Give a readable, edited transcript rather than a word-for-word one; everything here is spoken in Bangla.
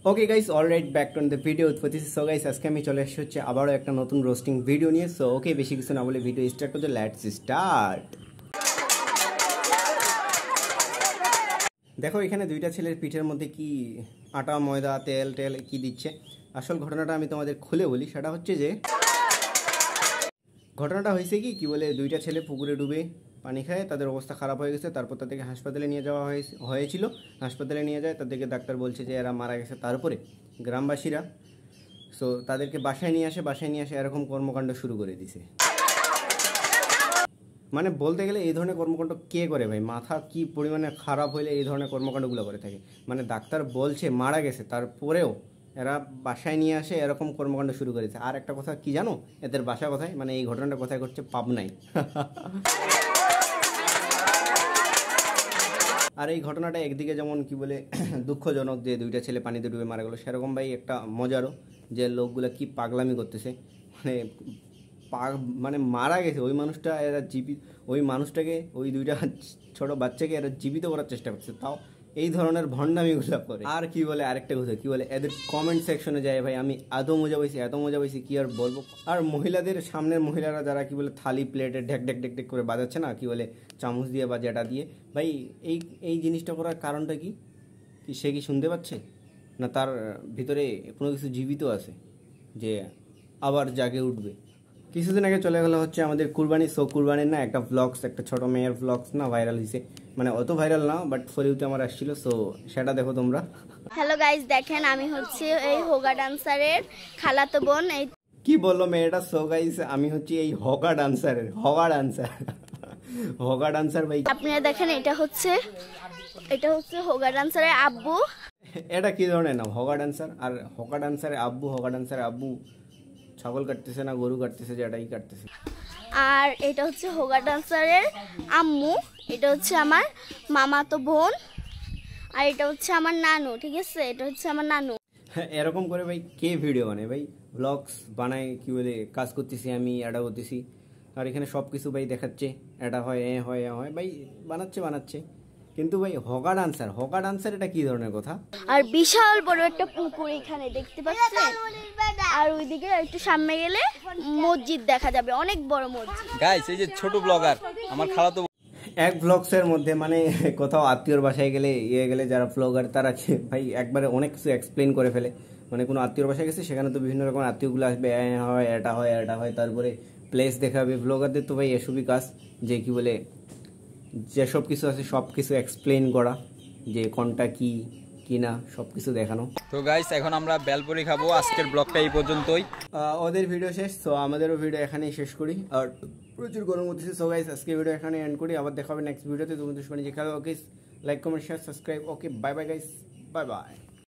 Okay guys, alright, back to the video উৎপত্তি। সো গাইস, আজকে আমি চলে আসছি হচ্ছে আবারও একটা নতুন রোস্টিং ভিডিও নিয়ে। সো ওকে, বেশি কিছু না বলে ভিডিও স্টার্ট করতে, লেটস স্টার্ট। দেখো এখানে দুইটা ছেলের পিঠের মধ্যে কি আটা, ময়দা, তেল টেল কি দিচ্ছে। আসল ঘটনাটা আমি তোমাদের খুলে বলি। সেটা হচ্ছে যে ঘটনাটা হয়েছে কি বলে, দুইটা ছেলে পুকুরে ডুবে পানি খায়, তাদের অবস্থা খারাপ হয়ে গেছে। তারপর তাদেরকে হাসপাতালে নিয়ে যাওয়া হয়েছিল। হাসপাতালে নিয়ে যায়, তাদেরকে ডাক্তার বলছে যে এরা মারা গেছে। তারপরে গ্রামবাসীরা তাদেরকে বাসায় নিয়ে আসে এরকম কর্মকাণ্ড শুরু করে দিছে। মানে বলতে গেলে এই ধরনের কর্মকাণ্ড কে করে ভাই? মাথা কি পরিমাণে খারাপ হইলে এই ধরনের কর্মকাণ্ডগুলো করে থাকে। মানে ডাক্তার বলছে মারা গেছে, তারপরেও এরা বাসায় নিয়ে আসে এরকম কর্মকাণ্ড শুরু করেছে। আর একটা কথা কি জানো, এদের বাসা কোথায়? মানে এই ঘটনাটা কোথায় ঘটছে? পাবনায়। আর এই ঘটনাটা একদিকে যেমন কি বলে দুঃখজনক যে দুইটা ছেলে পানিতে ডুবে মারা গেলো, সেরকম ভাই একটা মজারও যে লোকগুলো কি পাগলামি করতেছে। মানে মানে মারা গেছে ওই মানুষটা, এরা জীবিত ওই মানুষটাকে, ওই দুইটা ছোট বাচ্চাকে এরা জীবিত করার চেষ্টা করছে, তাও এই ধরনের ভণ্ডামিগুলো করে। আর কি বলে, আরেকটা কথা কি বলে, এদের কমেন্ট সেকশনে যায় ভাই, আমি এত মজা পাইছি কি আর বলবো। আর মহিলাদের সামনের মহিলারা যারা কি বলে থালি প্লেটে ঢেক ঢেক ঢেক ঢেক করে বাজাচ্ছে না, কি বলে চামচ দিয়ে বা যেটা দিয়ে, ভাই এই জিনিসটা করার কারণটা কি সে কি শুনতে পাচ্ছে না? তার ভিতরে কোনো কিছু জীবিত আছে যে আবার জাগে উঠবে। কিছুদিন আগে চলে গেল হচ্ছে আমাদের কুরবানি। সো কুরবানির না একটা ব্লগস, একটা ছোট মেয়ের ব্লগস না ভাইরাল হয়েছে। মানে অত ভাইরাল না, বাট ফরিউতে আমার আসছিল। সো সেটা দেখো তোমরা। হ্যালো গাইস, দেখেন আমি হচ্ছে এই হোগা ডান্সারের খালাতো বোন। এই কি বললো মেয়েটা? সো গাইস, আমি হচ্ছে এই হোগা ডান্সার ভাই। আপনারা দেখেন এটা হচ্ছে হোগা ডান্সারের আব্বু। এটা কি ধরনের নাম? হোগা ডান্সার। আর হোগা ডান্সারের আব্বু ছাগল কাটতেছে না গরু কাটতেছে, যেটাই কাটতেছে। আর এটা হচ্ছে হোগা ডান্সারের আম্মু। এটা হচ্ছে আমার মামাতো বোন। আর এটা হচ্ছে আমার নানু। ঠিক আছে, এটা হচ্ছে আমার নানু। এরকম করে ভাই কে ভিডিও বানায়? ভাই ব্লগস বানায় কি বলে, কাজ করতেছি আমি, এটা করতেছি, আর এখানে সব কিছু ভাই দেখাচ্ছে, এটা হয় এ হয় ভাই বানাচ্ছে। কিন্তু ভাই হোগা ডান্সার এটা কি ধরনের কথা? আর বিশাল বড় একটা পুকুর এখানে দেখতে পাচ্ছেন। আর ওইদিকে একটু সামনে গেলে মসজিদ দেখা যাবে, অনেক বড় মসজিদ। গাইস, এই যে ছোট ব্লগার আমার খালাতো এক ব্লগসের মধ্যে মানে কোথাও আত্মীয়র বাসায় গেলে গেলে যারা ব্লগার তারা ভাই একবারে অনেক কিছু এক্সপ্লেন করে ফেলে। মানে কোনো আত্মীয়র বাসায় গেছে, সেখানে তো বিভিন্ন রকম আত্মীয়গুলো আসবে, এটা হয়, তারপরে প্লেস দেখাবে। ব্লগারদের তো ভাই এসবই কাজ, যে কি বলে যেসব কিছু আছে সব কিছু এক্সপ্লেন করা, যে কোনটা কি না সব কিছু দেখানো। তো গাইস, এখন আমরা বেলপুরি খাবো। আজকের ব্লগটা এই পর্যন্তই। ওদের ভিডিও শেষ, তো আমাদেরও ভিডিও এখানেই শেষ করি। আর প্রচুর গরম হচ্ছে। সো গাইস, আজকে ভিডিও এখানে এন্ড করি। আবার দেখা হবে নেক্সট ভিডিওতে। তোমাদের শুনে যে খেলো। Okay, like comment share subscribe. Okay, bye bye guys, bye by.